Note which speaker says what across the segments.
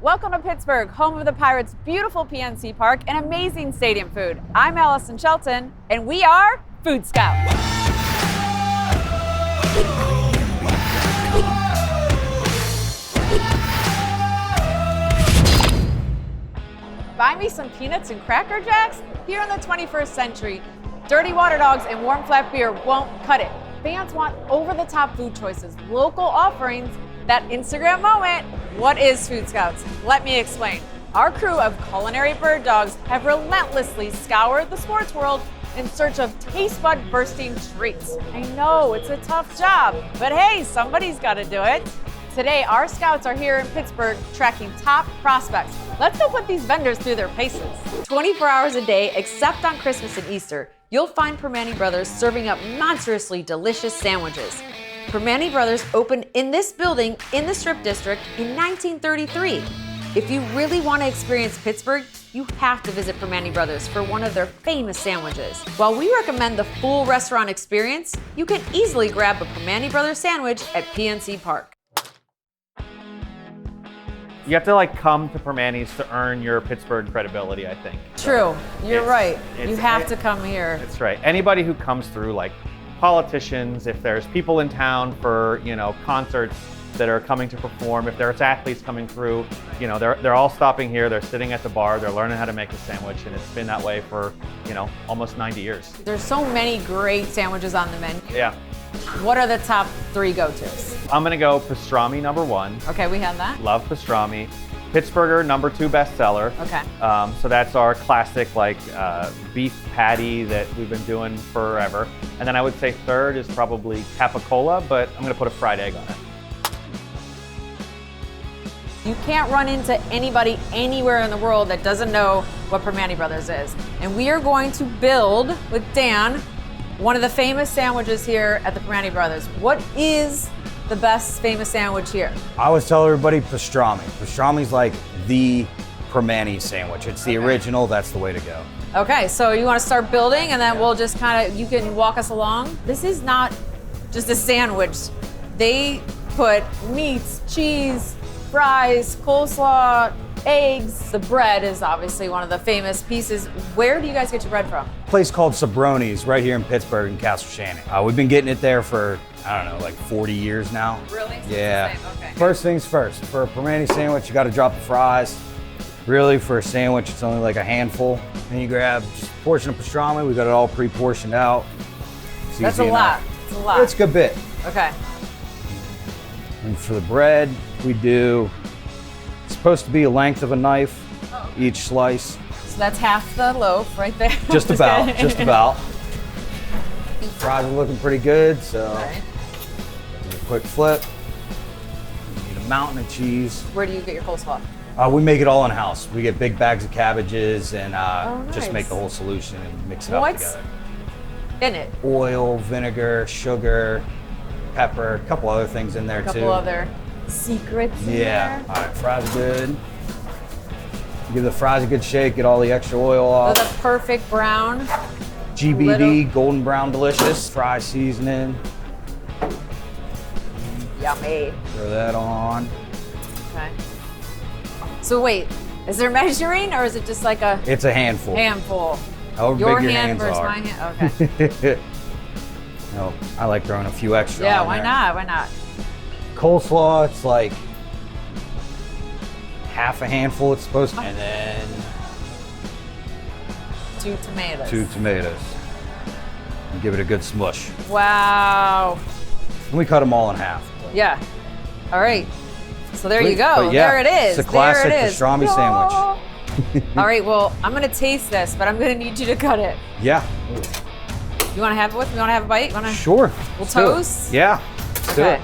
Speaker 1: Welcome to Pittsburgh, home of the Pirates' beautiful PNC Park and amazing stadium food. I'm Allison Shelton, and we are Food Scouts. Buy me some peanuts and Cracker Jacks? Here in the 21st century, dirty water dogs and warm flat beer won't cut it. Fans want over-the-top food choices, local offerings, that Instagram moment. What is Food Scouts? Let me explain. Our crew of culinary bird dogs have relentlessly scoured the sports world in search of taste bud bursting treats. I know it's a tough job, but hey, somebody's got to do it. Today, our scouts are here in Pittsburgh tracking top prospects. Let's go put these vendors through their paces. 24 hours a day, except on Christmas and Easter, you'll find Primanti Brothers serving up monstrously delicious sandwiches. Primanti Brothers opened in this building in the Strip District in 1933. If you really want to experience Pittsburgh, you have to visit Primanti Brothers for one of their famous sandwiches. While we recommend the full restaurant experience, you can easily grab a Primanti Brothers sandwich at PNC Park.
Speaker 2: You have to come to Primanti's to earn your Pittsburgh credibility, I think.
Speaker 1: True, you're right. You have to come here.
Speaker 2: That's right. Anybody who comes through, politicians, if there's people in town for, concerts that are coming to perform, if there's athletes coming through, they're all stopping here, they're sitting at the bar, they're learning how to make a sandwich, and it's been that way for, almost 90 years.
Speaker 1: There's so many great sandwiches on the menu.
Speaker 2: Yeah.
Speaker 1: What are the top 3 go-tos?
Speaker 2: I'm gonna go pastrami #1.
Speaker 1: Okay, we have that.
Speaker 2: Love pastrami. Pittsburgher #2 bestseller.
Speaker 1: Okay.
Speaker 2: So that's our classic beef patty that we've been doing forever. And then I would say third is probably capicola, but I'm gonna put a fried egg on it.
Speaker 1: You can't run into anybody anywhere in the world that doesn't know what Primanti Brothers is. And we are going to build with Dan one of the famous sandwiches here at the Primanti Brothers. What is the best famous sandwich here?
Speaker 3: I always tell everybody pastrami. Pastrami's like the Primanti sandwich. It's the original, that's the way to go.
Speaker 1: Okay, so you want to start building and then we'll just you can walk us along? This is not just a sandwich. They put meats, cheese, fries, coleslaw, eggs. The bread is obviously one of the famous pieces. Where do you guys get your bread from?
Speaker 3: A place called Sabroni's right here in Pittsburgh in Castle Shannon. We've been getting it there for, 40 years now.
Speaker 1: Really?
Speaker 3: Yeah.
Speaker 1: Okay.
Speaker 3: First things first, for a Primanti sandwich, you gotta drop the fries. Really, for a sandwich, it's only a handful. Then you grab just a portion of pastrami. We got it all pre-portioned out.
Speaker 1: That's a lot. It's a lot.
Speaker 3: It's a good bit.
Speaker 1: Okay.
Speaker 3: And for the bread, it's supposed to be a length of a knife, each slice.
Speaker 1: So that's half the loaf right there.
Speaker 3: Just about, just about. Fries are looking pretty good, so a quick flip. You need a mountain of cheese.
Speaker 1: Where do you get your coleslaw?
Speaker 3: We make it all in-house. We get big bags of cabbages and
Speaker 1: nice.
Speaker 3: just make the whole solution and mix it up together.
Speaker 1: In it?
Speaker 3: Oil, vinegar, sugar, pepper, a couple other things in there too.
Speaker 1: A couple other secrets in there.
Speaker 3: All right, fries are good. Give the fries a good shake, get all the extra oil off.
Speaker 1: The perfect brown.
Speaker 3: GBD, golden brown delicious. Fry seasoning.
Speaker 1: Yummy.
Speaker 3: Throw that on.
Speaker 1: Okay. So wait, is there measuring or is it just like a
Speaker 3: It's a handful.
Speaker 1: handful?
Speaker 3: However
Speaker 1: Your
Speaker 3: big your
Speaker 1: hand
Speaker 3: hands
Speaker 1: versus
Speaker 3: are.
Speaker 1: my hand? Okay.
Speaker 3: No, I like throwing a few extra
Speaker 1: Yeah,
Speaker 3: on
Speaker 1: why
Speaker 3: there.
Speaker 1: not? Why not?
Speaker 3: Coleslaw, it's like half a handful it's supposed to. And then
Speaker 1: 2 tomatoes.
Speaker 3: 2 tomatoes. And give it a good smush.
Speaker 1: Wow.
Speaker 3: And we cut them all in half.
Speaker 1: Yeah. All right. So there you
Speaker 3: Sweet.
Speaker 1: go.
Speaker 3: But yeah,
Speaker 1: there it is.
Speaker 3: it's a classic
Speaker 1: there it is.
Speaker 3: pastrami sandwich.
Speaker 1: All right. Well, I'm gonna taste this, but I'm gonna need you to cut it.
Speaker 3: Yeah.
Speaker 1: You want to have it with me? You want to have a bite? You want to?
Speaker 3: Sure.
Speaker 1: We'll
Speaker 3: Let's do it.
Speaker 1: toast?
Speaker 3: Yeah. Let's do
Speaker 1: Okay.
Speaker 3: it.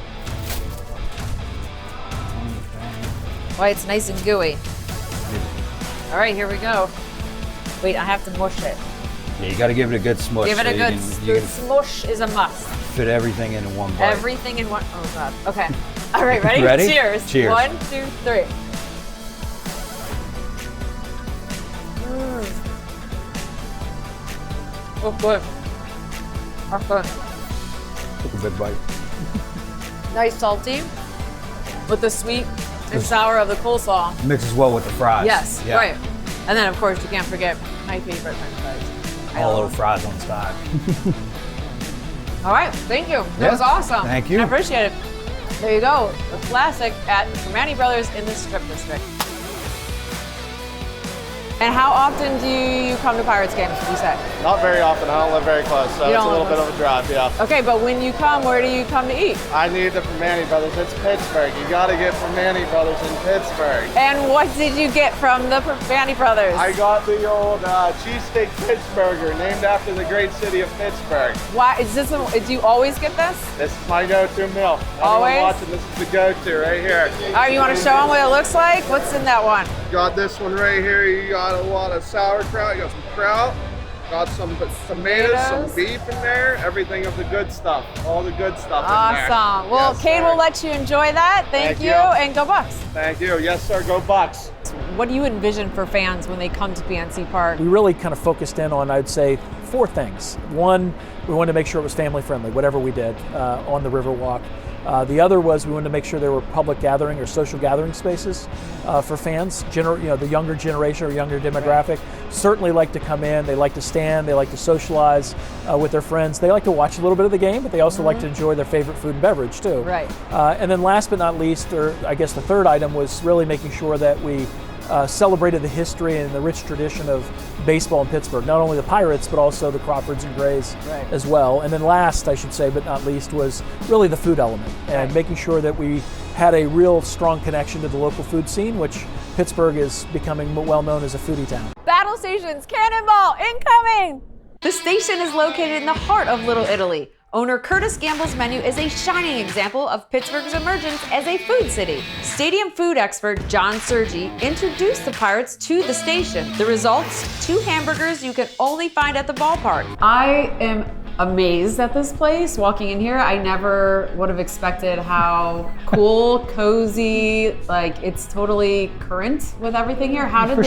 Speaker 1: Why it's nice and gooey. All right, here we go. Wait, I have to mush it.
Speaker 3: Yeah, you got to give it a good smush.
Speaker 1: Give it a
Speaker 3: so
Speaker 1: good
Speaker 3: you can
Speaker 1: smush is a must.
Speaker 3: fit everything in one bite.
Speaker 1: Everything in one. Oh God. Okay. All right, ready?
Speaker 3: Ready?
Speaker 1: Cheers.
Speaker 3: Cheers.
Speaker 1: 1, 2, 3. Oh, good. That's good.
Speaker 3: Took a big bite.
Speaker 1: Nice salty with the sweet and sour of the coleslaw.
Speaker 3: Mixes well with the fries.
Speaker 1: Yes,
Speaker 3: Yeah.
Speaker 1: right. And then, of course, you can't forget my favorite French fries.
Speaker 3: All little fries on the side.
Speaker 1: All right, thank you. That was awesome.
Speaker 3: Thank you.
Speaker 1: I appreciate it. There you go, the classic at Primanti Brothers in the Strip District. And how often do you come to Pirates games, would you say?
Speaker 4: Not very often. I don't live very close, so
Speaker 1: You
Speaker 4: it's a
Speaker 1: don't
Speaker 4: little
Speaker 1: live
Speaker 4: bit of a drive, yeah.
Speaker 1: Okay, but when you come, where do you come to eat?
Speaker 4: I need the Primanti Brothers. It's Pittsburgh. You got to get Primanti Brothers in Pittsburgh.
Speaker 1: And what did you get from the Primanti Brothers?
Speaker 4: I got the old cheesesteak Pittsburgher, named after the great city of Pittsburgh.
Speaker 1: Why is this? Do you always get this?
Speaker 4: This is my go-to meal.
Speaker 1: Always?
Speaker 4: Everyone watching, this is the go-to right here.
Speaker 1: All right, you want to show them what it looks like? What's in that one?
Speaker 4: Got this one right here. You got a lot of sauerkraut. You got some kraut. Got some tomatoes, some beef in there. Everything of the good stuff. All the good stuff in there.
Speaker 1: Awesome. Well,
Speaker 4: Yes,
Speaker 1: Cade
Speaker 4: sir.
Speaker 1: will let you enjoy that. Thank you, and go Bucks.
Speaker 4: Thank you. Yes, sir. Go Bucks.
Speaker 1: What do you envision for fans when they come to PNC Park?
Speaker 5: We really kind of focused in on, I'd say, 4 things. One, we wanted to make sure it was family friendly, whatever we did on the Riverwalk. The other was we wanted to make sure there were public gathering or social gathering spaces for fans. The younger generation or younger demographic certainly like to come in. They like to stand. They like to socialize with their friends. They like to watch a little bit of the game, but they also like to enjoy their favorite food and beverage too.
Speaker 1: Right.
Speaker 5: And then last but not least, or I guess the third item, was really making sure that we celebrated the history and the rich tradition of baseball in Pittsburgh, not only the Pirates, but also the Crawfords and Grays as well. And then last, I should say, but not least, was really the food element and making sure that we had a real strong connection to the local food scene, which Pittsburgh is becoming well known as a foodie town.
Speaker 1: Battle Stations, Cannonball, incoming! The station is located in the heart of Little Italy. Owner Curtis Gamble's menu is a shining example of Pittsburgh's emergence as a food city. Stadium food expert John Sergi introduced the Pirates to the station. The results, 2 hamburgers you can only find at the ballpark. I am amazed at this place. Walking in here, I never would have expected how cool, cozy, like it's totally current with everything here. How did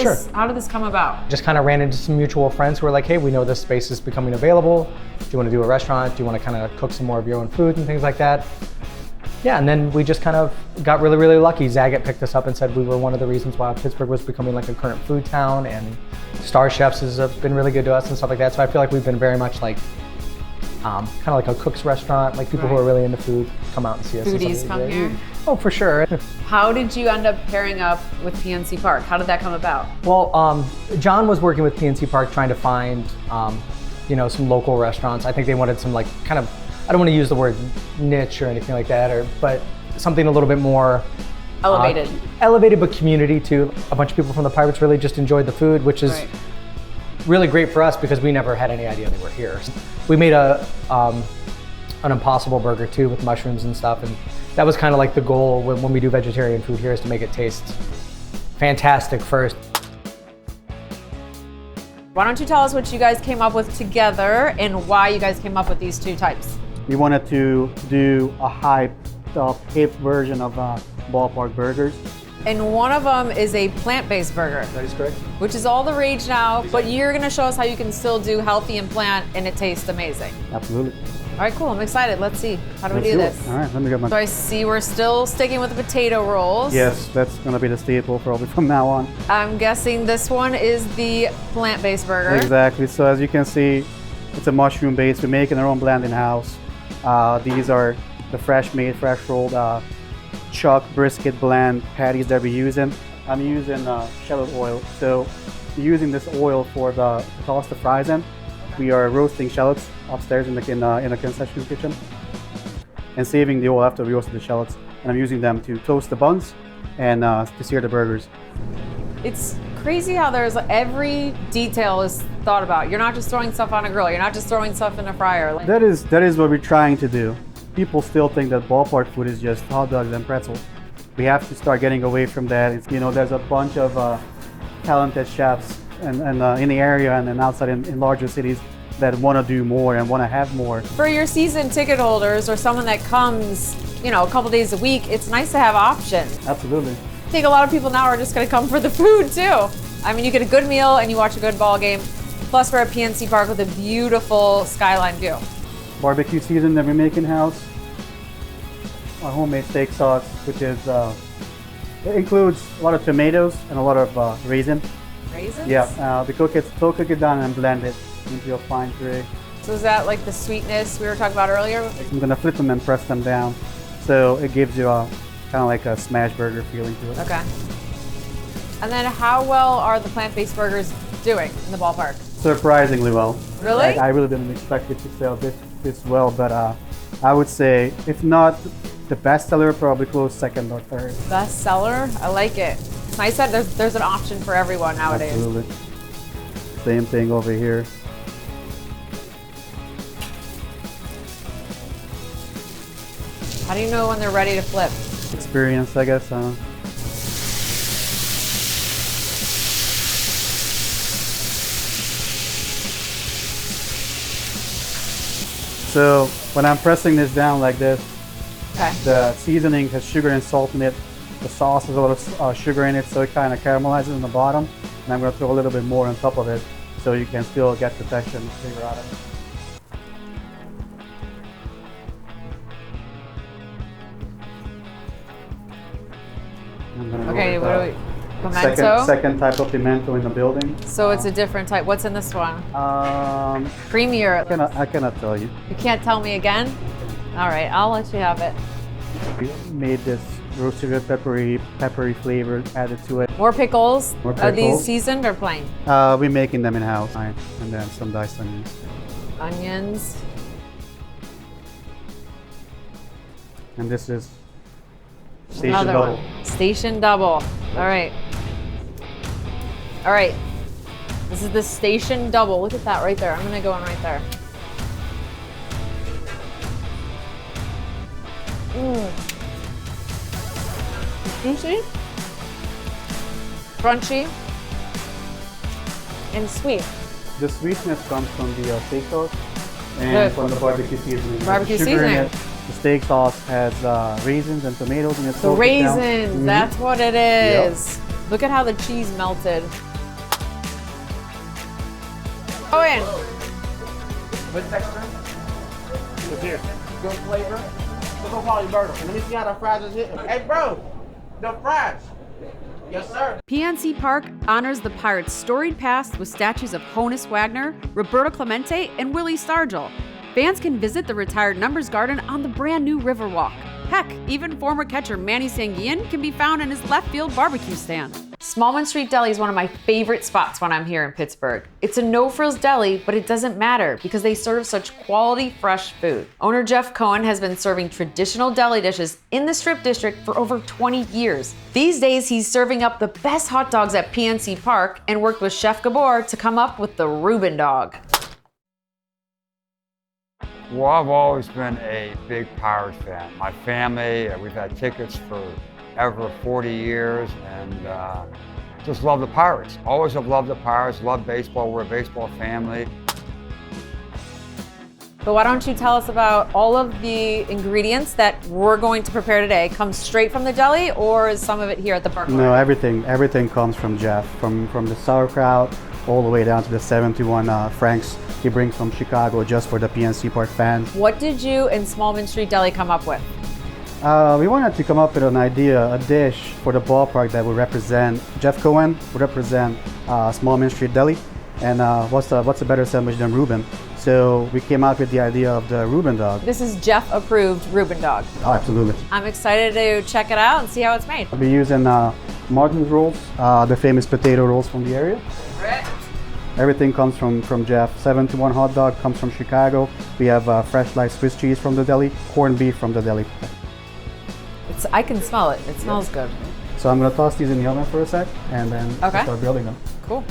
Speaker 1: this come about?
Speaker 6: Just kind of ran into some mutual friends who were like, hey, we know this space is becoming available. Do you want to do a restaurant? Do you want to kind of cook some more of your own food and things like that? Yeah, and then we just kind of got really, really lucky. Zagat picked us up and said we were one of the reasons why Pittsburgh was becoming like a current food town, and Star Chefs has been really good to us and stuff like that. So I feel like we've been very much like kind of like a cook's restaurant, like people who are really into food come out and see us.
Speaker 1: Foodies come here?
Speaker 6: Oh, for sure.
Speaker 1: How did you end up pairing up with PNC Park? How did that come about?
Speaker 6: Well, John was working with PNC Park trying to find, some local restaurants. I think they wanted some like kind of, I don't want to use the word niche or anything like that, but something a little bit more
Speaker 1: Elevated.
Speaker 6: Elevated, but community too. A bunch of people from the Pirates really just enjoyed the food, which is really great for us because we never had any idea they were here. We made an Impossible Burger too with mushrooms and stuff, and that was kind of like the goal when we do vegetarian food here, is to make it taste fantastic first.
Speaker 1: Why don't you tell us what you guys came up with together and why you guys came up with these 2 types?
Speaker 7: We wanted to do a hip version of ballpark burgers.
Speaker 1: And one of them is a plant-based burger.
Speaker 6: That is correct.
Speaker 1: Which is all the rage now, but you're gonna show us how you can still do healthy and plant and it tastes amazing.
Speaker 7: Absolutely.
Speaker 1: All right, cool, I'm excited. Let's see, how do we do this?
Speaker 7: All right, let me get my...
Speaker 1: So I see we're still sticking with the potato rolls.
Speaker 7: Yes, that's gonna be the staple probably from now on.
Speaker 1: I'm guessing this one is the plant-based burger.
Speaker 7: Exactly, so as you can see, it's a mushroom base. We're making our own blend in-house. These are the fresh rolled chuck brisket blend patties that we're using. I'm using shallot oil. So using this oil to toss the fries in. We are roasting shallots upstairs in the concession kitchen and saving the oil after we roasted the shallots. And I'm using them to toast the buns and to sear the burgers.
Speaker 1: It's crazy how there's every detail is thought about. You're not just throwing stuff on a grill. You're not just throwing stuff in a fryer.
Speaker 7: That is what we're trying to do. People still think that ballpark food is just hot dogs and pretzels. We have to start getting away from that. There's a bunch of talented chefs and in the area and outside in larger cities that want to do more and want to have more.
Speaker 1: For your season ticket holders or someone that comes, a couple days a week, it's nice to have options.
Speaker 7: Absolutely.
Speaker 1: I think a lot of people now are just going to come for the food too. I mean, you get a good meal and you watch a good ball game. Plus, we're at PNC Park with a beautiful skyline view.
Speaker 7: Barbecue season that we make in-house. Our homemade steak sauce, which is It includes a lot of tomatoes and a lot of raisin.
Speaker 1: Raisins?
Speaker 7: Yeah, they'll cook it down and blend it into a fine puree.
Speaker 1: So is that like the sweetness we were talking about earlier?
Speaker 7: I'm gonna flip them and press them down, so it gives you a kind of like a smash burger feeling to it.
Speaker 1: Okay. And then how well are the plant-based burgers doing in the ballpark?
Speaker 7: Surprisingly well.
Speaker 1: Really?
Speaker 7: I really didn't expect it to sell this well, but I would say, if not the best seller, probably close second or third.
Speaker 1: Best seller? I like it. It's nice that there's an option for everyone nowadays.
Speaker 7: Absolutely. Same thing over here.
Speaker 1: How do you know when they're ready to flip?
Speaker 7: Experience, I guess. So when I'm pressing this down like this,
Speaker 1: Okay.
Speaker 7: the seasoning has sugar and salt in it. The sauce has a lot of sugar in it, so it kind of caramelizes in the bottom. And I'm going to throw a little bit more on top of it, so you can still get the texture and flavor out of it. I'm gonna go
Speaker 1: Okay,
Speaker 7: with,
Speaker 1: what do we? Pimento?
Speaker 7: Second type of pimento in the building.
Speaker 1: So it's a different type. What's in this one?
Speaker 7: I
Speaker 1: Creamier.
Speaker 7: cannot tell you.
Speaker 1: You can't tell me again? All right, I'll let you have it.
Speaker 7: We made this roasted red peppery flavor added to it.
Speaker 1: More pickles.
Speaker 7: More
Speaker 1: Are these
Speaker 7: pickles.
Speaker 1: seasoned or plain?
Speaker 7: We're making them in house, and then some diced onions.
Speaker 1: Onions.
Speaker 7: And this is station
Speaker 1: Another
Speaker 7: double.
Speaker 1: one. Station double. All right. All right. This is the station double. Look at that right there. I'm gonna go in right there. Juicy, crunchy, and sweet.
Speaker 7: The sweetness comes from the steak sauce and
Speaker 1: Good.
Speaker 7: from the barbecue seasoning.
Speaker 1: Barbecue
Speaker 7: The sugar in
Speaker 1: seasoning.
Speaker 7: it. The steak sauce has raisins and tomatoes in it.
Speaker 1: The
Speaker 7: soaked it down.
Speaker 1: raisins, that's what it is. Look at how the cheese melted. Go in.
Speaker 8: Good texture. Good here. Good flavor. Look at Polly Burger. Let me see how the fries is hitting. Hey, bro, the fries. Yes, sir.
Speaker 9: PNC Park honors the Pirates' storied past with statues of Honus Wagner, Roberto Clemente, and Willie Stargell. Fans can visit the retired Numbers Garden on the brand new Riverwalk. Heck, even former catcher Manny Sanguillen can be found in his left field barbecue stand.
Speaker 1: Smallman Street Deli is one of my favorite spots when I'm here in Pittsburgh. It's a no-frills deli, but it doesn't matter because they serve such quality, fresh food. Owner Jeff Cohen has been serving traditional deli dishes in the Strip District for over 20 years. These days, he's serving up the best hot dogs at PNC Park and worked with Chef Gabor to come up with the Reuben dog.
Speaker 10: Well, I've always been a big Pirates fan. My family, we've had tickets for over 40 years, and just love the Pirates. Always have loved the Pirates, love baseball. We're a baseball family.
Speaker 1: But why don't you tell us about all of the ingredients that we're going to prepare today? Come straight from the deli, or is some of it here at the park?
Speaker 7: No, everything comes from Jeff, from the sauerkraut all the way down to the 71 franks he brings from Chicago just for the PNC Park fans.
Speaker 1: What did you and Smallman Street Deli come up with?
Speaker 7: We wanted to come up with an idea, a dish for the ballpark that would represent Jeff Cohen, would represent Smallman Street Deli, and what's a better sandwich than Reuben? So we came out with the idea of the Reuben dog.
Speaker 1: This is Jeff approved Reuben dog.
Speaker 7: Oh, absolutely.
Speaker 1: I'm excited to check it out and see how it's made.
Speaker 7: I'll be using Martin's rolls, the famous potato rolls from the area. Everything comes from Jeff. 71 hot dog comes from Chicago. We have fresh sliced Swiss cheese from the deli, corned beef from the deli.
Speaker 1: I can smell it. It smells good.
Speaker 7: So I'm gonna toss these in the oven for a sec, and then
Speaker 1: Okay.
Speaker 7: start building them.
Speaker 1: Cool.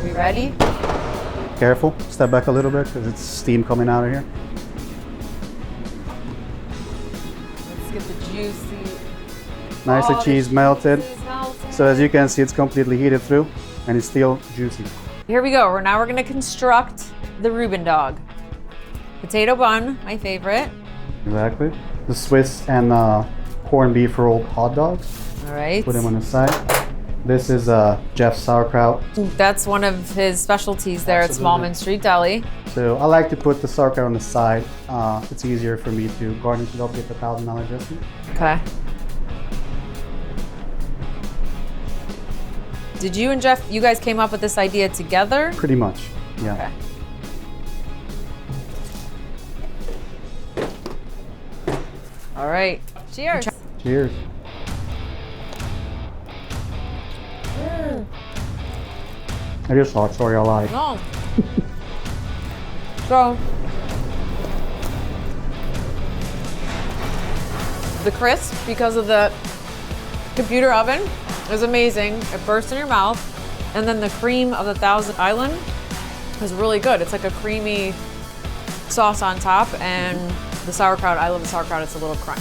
Speaker 1: We ready?
Speaker 7: Careful, step back a little bit because it's steam coming out of here.
Speaker 1: Let's get the juicy.
Speaker 7: Nice, the cheese melted.
Speaker 1: cheese is melted.
Speaker 7: So as you can see, it's completely heated through, and it's still juicy.
Speaker 1: Here we go. Now we're gonna construct the Reuben dog. Potato bun, my favorite.
Speaker 7: Exactly. The Swiss and corned beef rolled hot dogs.
Speaker 1: All right.
Speaker 7: Put them on the side. This is Jeff's sauerkraut.
Speaker 1: That's one of his specialties there
Speaker 7: Absolutely.
Speaker 1: at Smallman Street Deli.
Speaker 7: So I like to put the sauerkraut on the side. It's easier for me to garnish it up with the $1,000 dressing.
Speaker 1: Okay. Did you and Jeff, you guys came up with this idea together?
Speaker 7: Pretty much, yeah.
Speaker 1: Okay. All right. Cheers.
Speaker 7: Cheers. I just thought, sorry, I lied.
Speaker 1: No. So, the crisp, because of the computer oven, is amazing. It bursts in your mouth. And then the cream of the Thousand Island is really good. It's like a creamy sauce on top, and the sauerkraut, I love the sauerkraut, it's a little crunch.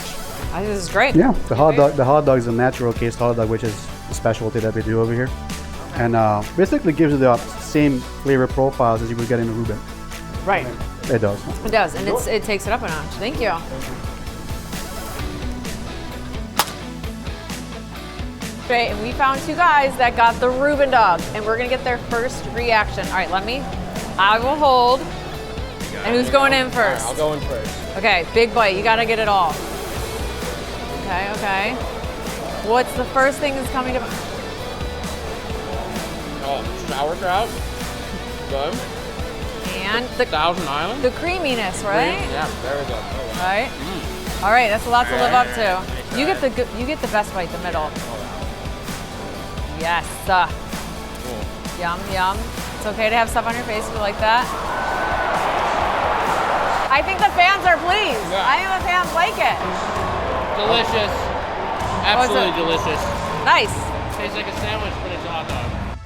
Speaker 1: I think this is great.
Speaker 7: Yeah, the hot dog is a natural case hot dog, which is a specialty that we do over here. And basically gives you the same flavor profiles as you would get in a Reuben.
Speaker 1: Right.
Speaker 7: It does.
Speaker 1: It does, and it takes it up a notch. Thank you. Great, and we found two guys that got the Reuben dog, and we're gonna get their first reaction. All right, I will hold. And who's going in first?
Speaker 8: I'll go in first.
Speaker 1: Okay, big bite, you gotta get it all. Okay. What's the first thing that's coming to mind?
Speaker 8: Oh, sauerkraut. Good.
Speaker 1: And the
Speaker 8: Thousand Island.
Speaker 1: the creaminess, right?
Speaker 8: Yeah, very good.
Speaker 1: Right. All right, that's a lot to live up to. You get the best bite, the middle. Yes. Yum, yum. It's okay to have stuff on your face if you like that. I think the fans are pleased.
Speaker 8: Yeah.
Speaker 1: I think the fans like it.
Speaker 8: Delicious. Absolutely delicious.
Speaker 1: Nice.
Speaker 8: Tastes like a sandwich, but it's a hot dog.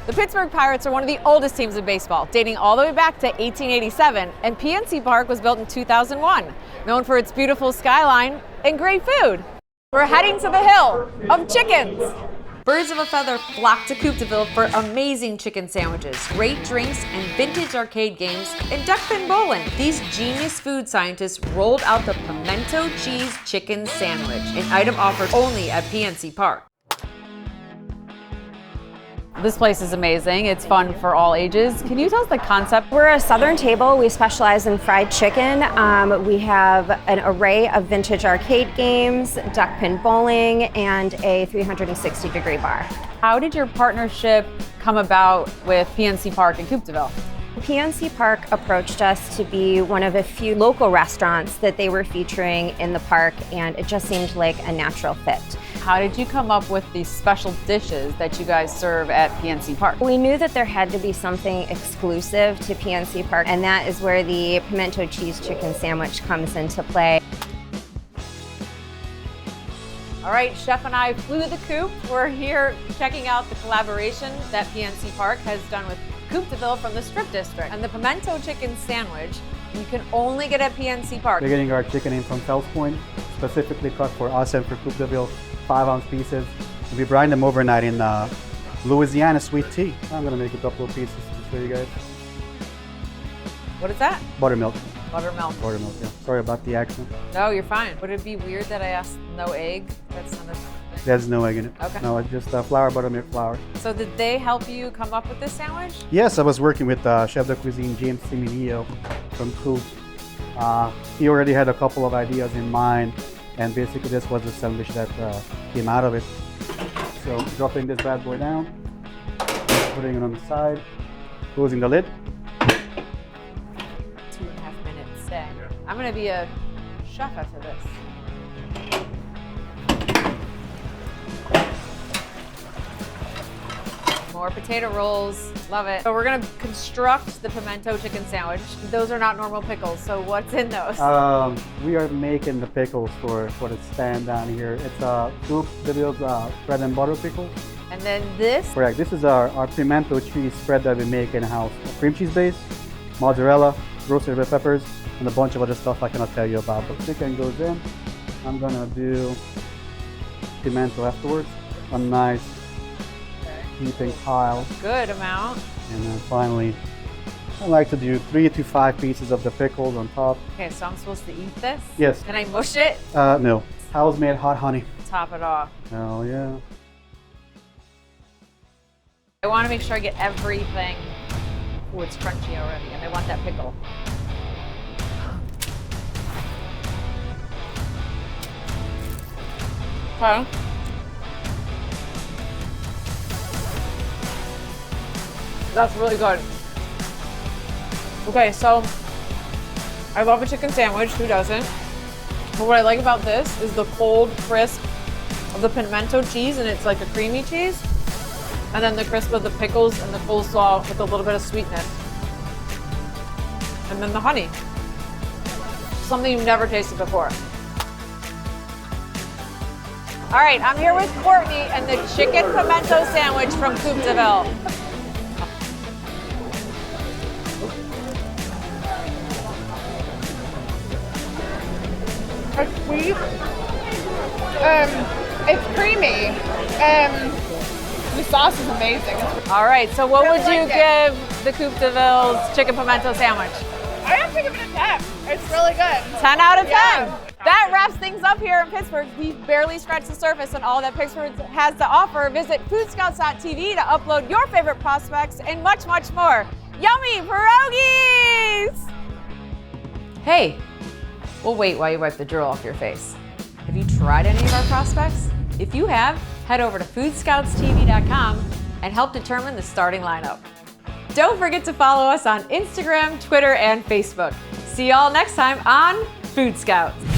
Speaker 1: The Pittsburgh Pirates are one of the oldest teams in baseball, dating all the way back to 1887, and PNC Park was built in 2001, known for its beautiful skyline and great food. We're heading to the hill of chickens. Birds of a feather flock to Coop de Ville for amazing chicken sandwiches, great drinks, and vintage arcade games, and duckpin bowling. These genius food scientists rolled out the pimento cheese chicken sandwich, an item offered only at PNC Park. This place is amazing. It's fun for all ages. Can you tell us the concept?
Speaker 11: We're a Southern table. We specialize in fried chicken. We have an array of vintage arcade games, duckpin bowling, and a 360-degree bar.
Speaker 1: How did your partnership come about with PNC Park and Coop de Ville?
Speaker 11: PNC Park approached us to be one of a few local restaurants that they were featuring in the park, and it just seemed like a natural fit.
Speaker 1: How did you come up with these special dishes that you guys serve at PNC Park?
Speaker 11: We knew that there had to be something exclusive to PNC Park, and that is where the pimento cheese chicken sandwich comes into play.
Speaker 1: All right, Chef and I flew the coop. We're here checking out the collaboration that PNC Park has done with Coop de Ville from the Strip District. And the pimento chicken sandwich, you can only get at PNC Park.
Speaker 7: We're getting our chicken in from Fells Point, specifically cut for us and for Coop de Ville, 5-ounce pieces. We brine them overnight in Louisiana sweet tea. I'm gonna make a couple of pieces to show you guys.
Speaker 1: What is that?
Speaker 7: Buttermilk.
Speaker 1: Buttermilk.
Speaker 7: Buttermilk, yeah. Sorry about the accent.
Speaker 1: No, you're fine. Would it be weird that I asked no egg? That's not a thing.
Speaker 7: There's no egg in it.
Speaker 1: Okay.
Speaker 7: No, it's just flour, buttermilk flour.
Speaker 1: So did they help you come up with this sandwich?
Speaker 7: Yes, I was working with Chef de Cuisine James Siminio from Coop. He already had a couple of ideas in mind, and basically this was the sandwich that came out of it. So dropping this bad boy down, putting it on the side, closing the lid.
Speaker 1: 2.5 minutes stay. I'm gonna be a chef after this. More potato rolls, love it. So we're gonna construct the pimento chicken sandwich. Those are not normal pickles, so what's in those?
Speaker 7: We are making the pickles for the stand down here. It's Coop de Ville's bread and butter pickles.
Speaker 1: And then this?
Speaker 7: Correct, this is our pimento cheese spread that we make in-house. Cream cheese base, mozzarella, roasted red peppers, and a bunch of other stuff I cannot tell you about. But chicken goes in. I'm gonna do pimento afterwards. A nice heaping pile.
Speaker 1: Good amount.
Speaker 7: And then finally, I like to do 3 to 5 pieces of the pickles on top.
Speaker 1: Okay, so I'm supposed to eat this?
Speaker 7: Yes.
Speaker 1: Can I mush it?
Speaker 7: No. House made hot honey.
Speaker 1: Top it off.
Speaker 7: Hell yeah.
Speaker 1: I want to make sure I get everything. Oh, it's crunchy already, and I want that pickle. Okay. That's really good. Okay, so I love a chicken sandwich, who doesn't? But what I like about this is the cold crisp of the pimento cheese, and it's like a creamy cheese. And then the crisp of the pickles and the coleslaw with a little bit of sweetness. And then the honey. Something you've never tasted before. All right, I'm here with Courtney and the chicken pimento sandwich from Coop de Ville.
Speaker 12: It's sweet. It's creamy. The sauce is amazing.
Speaker 1: All right, so what
Speaker 12: Really
Speaker 1: would you give the Coop de Ville's chicken pimento sandwich?
Speaker 12: I have to give it a 10. It's really good.
Speaker 1: 10 out of 10.
Speaker 12: Yeah.
Speaker 1: That wraps things up here in Pittsburgh. We've barely scratched the surface on all that Pittsburgh has to offer. Visit foodscouts.tv to upload your favorite prospects and much, much more. Yummy pierogies! Hey, we'll wait while you wipe the drool off your face. Have you tried any of our prospects? If you have, head over to foodscoutstv.com and help determine the starting lineup. Don't forget to follow us on Instagram, Twitter, and Facebook. See y'all next time on Food Scouts.